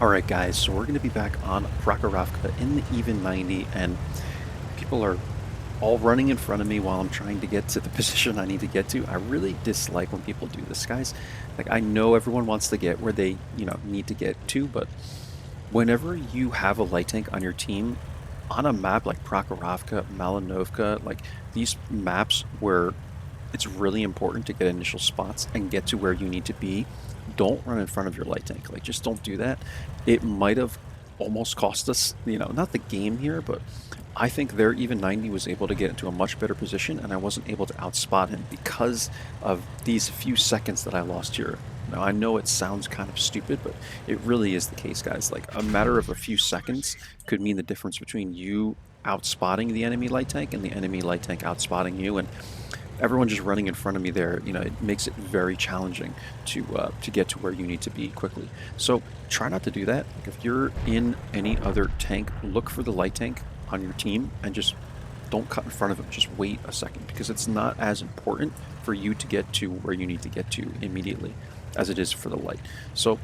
Alright guys, so we're going to be back on PROKHOROVKA in the even 90, and people are all running in front of me while I'm trying to get to the position I need to get to. I really dislike when people do this, guys. Like, I know everyone wants to get where they, need to get to, but whenever you have a light tank on your team, on a map like Prokhorovka, Malinovka, like these maps where it's really important to get initial spots and get to where you need to be, don't run in front of your light tank. Like, just don't do that. It might have almost cost us, not the game here, but I think their even 90 was able to get into a much better position, and I wasn't able to outspot him because of these few seconds that I lost here. Now, I know it sounds kind of stupid, but it really is the case, guys. Like, a matter of a few seconds could mean the difference between you outspotting the enemy light tank and the enemy light tank outspotting you, and everyone just running in front of me there, it makes it very challenging to get to where you need to be quickly. So try not to do that. Like, if you're in any other tank, look for the light tank on your team and just don't cut in front of him. Just wait a second, because it's not as important for you to get to where you need to get to immediately as it is for the light. So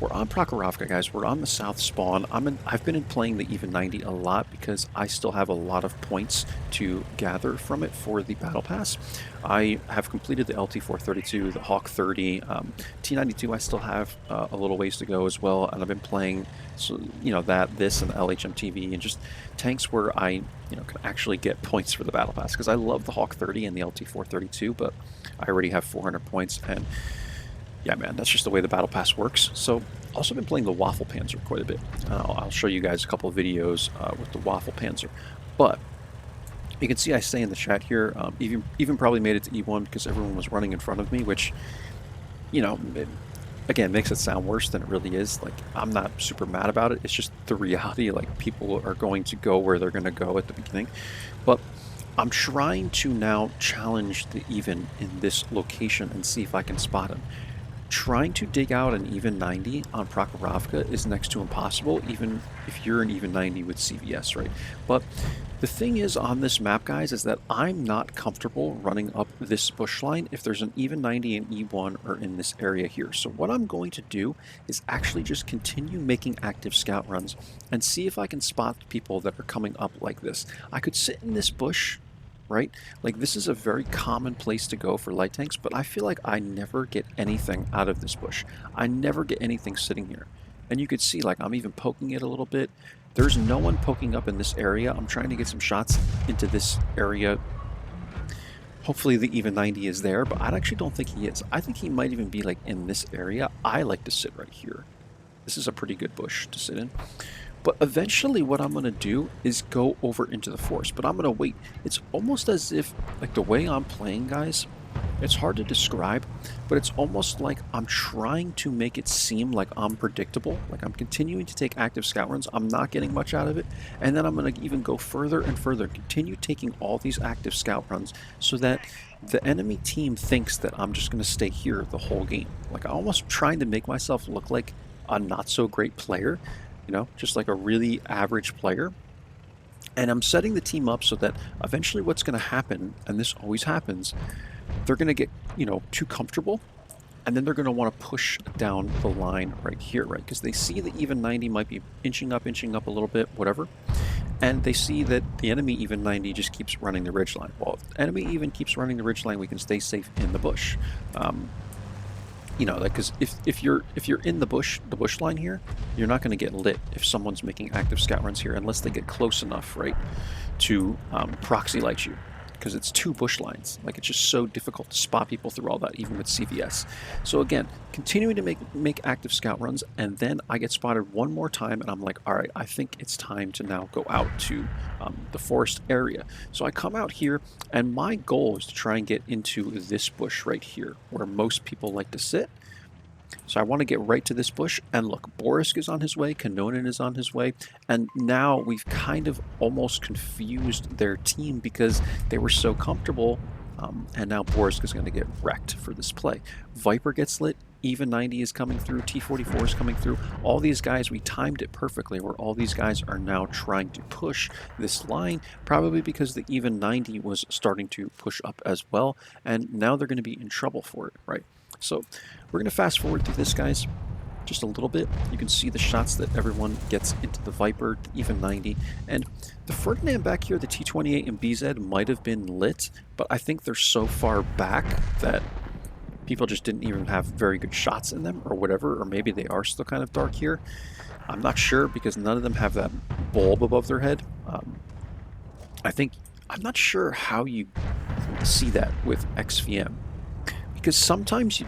we're on Prokhorovka, guys. We're on the south spawn. I've been playing the even 90 a lot because I still have a lot of points to gather from it for the battle pass. I have completed the LT-432, the Hawk 30, T-92. I still have a little ways to go as well, and I've been playing, so this and the LHMTV, and just tanks where I can actually get points for the battle pass, because I love the Hawk 30 and the LT-432, but I already have 400 points, and yeah, man, that's just the way the battle pass works. So also been playing the Waffle Panzer quite a bit. I'll show you guys a couple of videos with the Waffle Panzer. But you can see I say in the chat here, even probably made it to E1 because everyone was running in front of me, which, again, makes it sound worse than it really is. Like, I'm not super mad about it. It's just the reality. Like, people are going to go where they're going to go at the beginning. But I'm trying to now challenge the even in this location and see if I can spot him. Trying to dig out an even 90 on Prokhorovka is next to impossible, even if you're an even 90 with CVS, right? But the thing is on this map, guys, is that I'm not comfortable running up this bush line if there's an even 90 in E1 or in this area here. So what I'm going to do is actually just continue making active scout runs and see if I can spot people that are coming up like this. I could sit in this bush, right? Like, this is a very common place to go for light tanks, but I feel like I never get anything out of this bush. I never get anything sitting here. And you could see, like, I'm even poking it a little bit. There's no one poking up in this area. I'm trying to get some shots into this area. Hopefully the even 90 is there, but I actually don't think he is. I think he might even be, like, in this area. I like to sit right here. This is a pretty good bush to sit in. But eventually what I'm going to do is go over into the forest, but I'm going to wait. It's almost as if, like, the way I'm playing, guys, it's hard to describe, but it's almost like I'm trying to make it seem like I'm predictable. Like, I'm continuing to take active scout runs. I'm not getting much out of it. And then I'm going to even go further and further, continue taking all these active scout runs so that the enemy team thinks that I'm just going to stay here the whole game. Like, I'm almost trying to make myself look like a not so great player, just like a really average player. And I'm setting the team up so that eventually what's going to happen, and this always happens, they're going to get, too comfortable, and then they're going to want to push down the line right here, right? Because they see the even 90 might be inching up a little bit, whatever. And they see that the enemy even 90 just keeps running the ridgeline. Well, if the enemy even keeps running the ridgeline, we can stay safe in the bush. Because if you're in the bush line here, you're not going to get lit if someone's making active scout runs here, unless they get close enough, right, to proxy light you, because it's two bush lines. Like, it's just so difficult to spot people through all that, even with CVS. So again, continuing to make active scout runs, and then I get spotted one more time, and I'm like, all right, I think it's time to now go out to the forest area. So I come out here, and my goal is to try and get into this bush right here, where most people like to sit. So I want to get right to this bush, and look, Borisk is on his way, Kanonin is on his way, and now we've kind of almost confused their team because they were so comfortable, and now Borisk is going to get wrecked for this play. Viper gets lit, even 90 is coming through, T44 is coming through. All these guys, we timed it perfectly, where all these guys are now trying to push this line, probably because the even 90 was starting to push up as well, and now they're going to be in trouble for it, right? So we're going to fast forward through this, guys. just a little bit, you can see the shots that everyone gets into the Viper, even 90. And the Ferdinand back here, the T28 and BZ might have been lit, but I think they're so far back that people just didn't even have very good shots in them or whatever, or maybe they are still kind of dark here. I'm not sure because none of them have that bulb above their head. I'm not sure how you see that with XVM, because sometimes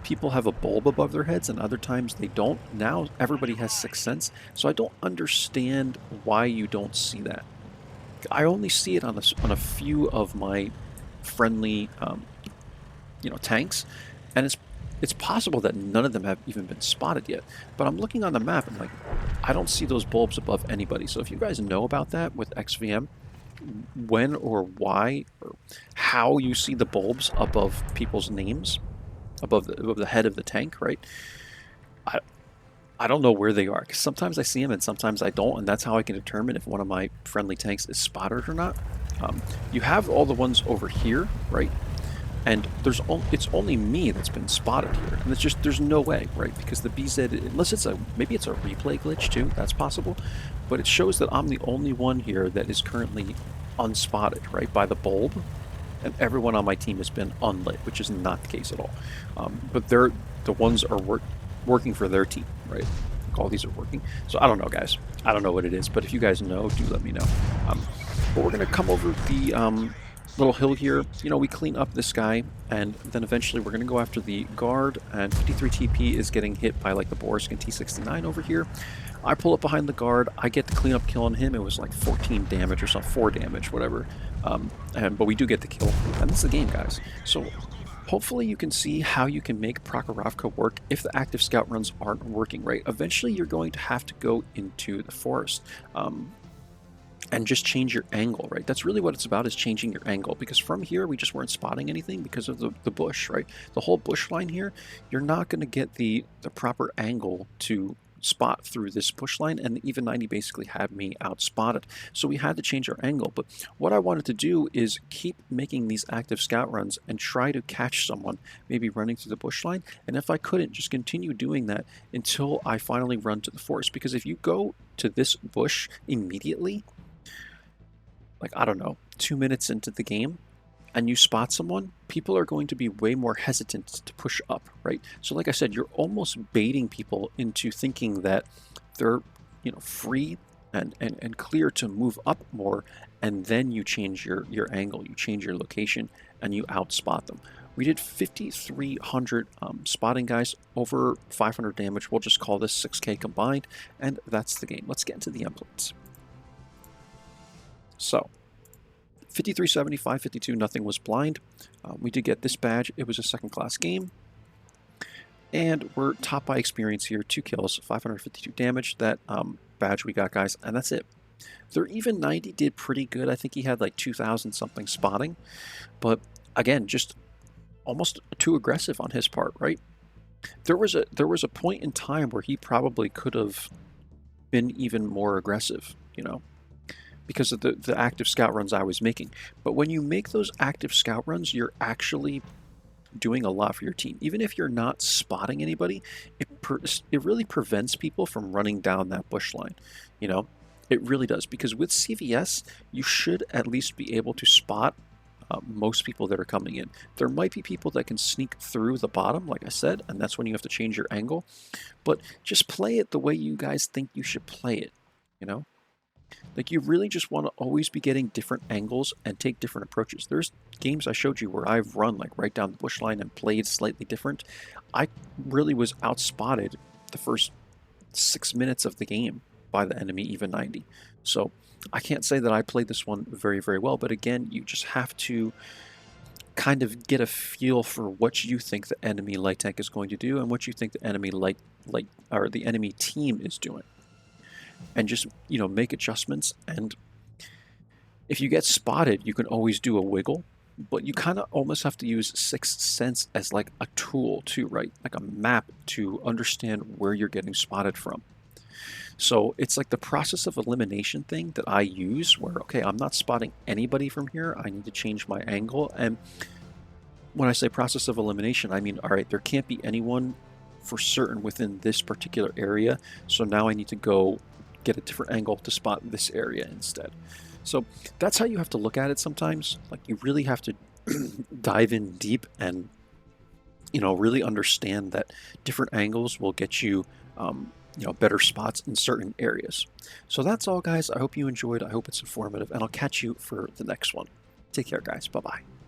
people have a bulb above their heads and other times they don't. Now everybody has Sixth Sense, so I don't understand why you don't see that. I only see it on a few of my friendly, tanks, and it's possible that none of them have even been spotted yet. But I'm looking on the map and like, I don't see those bulbs above anybody. So if you guys know about that with XVM, when or why or how you see the bulbs above people's names, above the head of the tank, right? I don't know where they are, because sometimes I see them and sometimes I don't, and that's how I can determine if one of my friendly tanks is spotted or not. You have all the ones over here, right? And it's only me that's been spotted here, and it's just, there's no way, right? Because the BZ, unless maybe it's a replay glitch too, that's possible, but it shows that I'm the only one here that is currently unspotted, right, by the bulb, and everyone on my team has been unlit, which is not the case at all. But the ones are working for their team, right? Like all these are working. So I don't know, guys. I don't know what it is, but if you guys know, do let me know. But we're gonna come over the little hill here. We clean up this guy, and then eventually we're going to go after the guard, and 53 TP is getting hit by like the Boriskin T69 over here. I pull up behind the guard, I get the cleanup kill on him. It was like 14 damage or something, 4 damage, whatever. But we do get the kill, and this is the game, guys. So hopefully you can see how you can make Prokhorovka work if the active scout runs aren't working, right? Eventually you're going to have to go into the forest. And just change your angle, right? That's really what it's about, is changing your angle, because from here we just weren't spotting anything because of the bush, right? The whole bush line here, you're not going to get the proper angle to spot through this bush line, and even 90 basically had me outspotted. So we had to change our angle, but what I wanted to do is keep making these active scout runs and try to catch someone maybe running through the bush line, and if I couldn't, just continue doing that until I finally run to the forest, because if you go to this bush immediately, like, I don't know, 2 minutes into the game, and you spot someone, people are going to be way more hesitant to push up, right? So like I said, you're almost baiting people into thinking that they're, free and clear to move up more, and then you change your angle, you change your location, and you outspot them. We did 5,300 spotting, guys, over 500 damage. We'll just call this 6K combined, and that's the game. Let's get into the endpoints. So, 5370, 552, nothing was blind. We did get this badge. It was a second class game. And we're top by experience here. 2 kills, 552 damage. That badge we got, guys, and that's it. Their even 90 did pretty good. I think he had like 2,000 something spotting. But again, just almost too aggressive on his part, right? There was a point in time where he probably could have been even more aggressive, because of the active scout runs I was making. But when you make those active scout runs, you're actually doing a lot for your team. Even if you're not spotting anybody, it really prevents people from running down that bush line. It really does, because with CVS, you should at least be able to spot most people that are coming in. There might be people that can sneak through the bottom, like I said, and that's when you have to change your angle. But just play it the way you guys think you should play it, Like, you really just want to always be getting different angles and take different approaches. There's games I showed you where I've run like right down the bush line and played slightly different. I really was outspotted the first 6 minutes of the game by the enemy even 90. So I can't say that I played this one very, very well, but again, you just have to kind of get a feel for what you think the enemy light tank is going to do and what you think the enemy the enemy team is doing. And just, make adjustments. And if you get spotted, you can always do a wiggle, but you kind of almost have to use Sixth Sense as like a tool too, right? Like a map to understand where you're getting spotted from. So it's like the process of elimination thing that I use where, okay, I'm not spotting anybody from here. I need to change my angle. And when I say process of elimination, I mean, all right, there can't be anyone for certain within this particular area. So now I need to go get a different angle to spot this area instead. So that's how you have to look at it sometimes. Like you really have to dive in deep and really understand that different angles will get you better spots in certain areas. So that's all, guys. I hope you enjoyed. I hope it's informative, and I'll catch you for the next one. Take care, guys. Bye bye.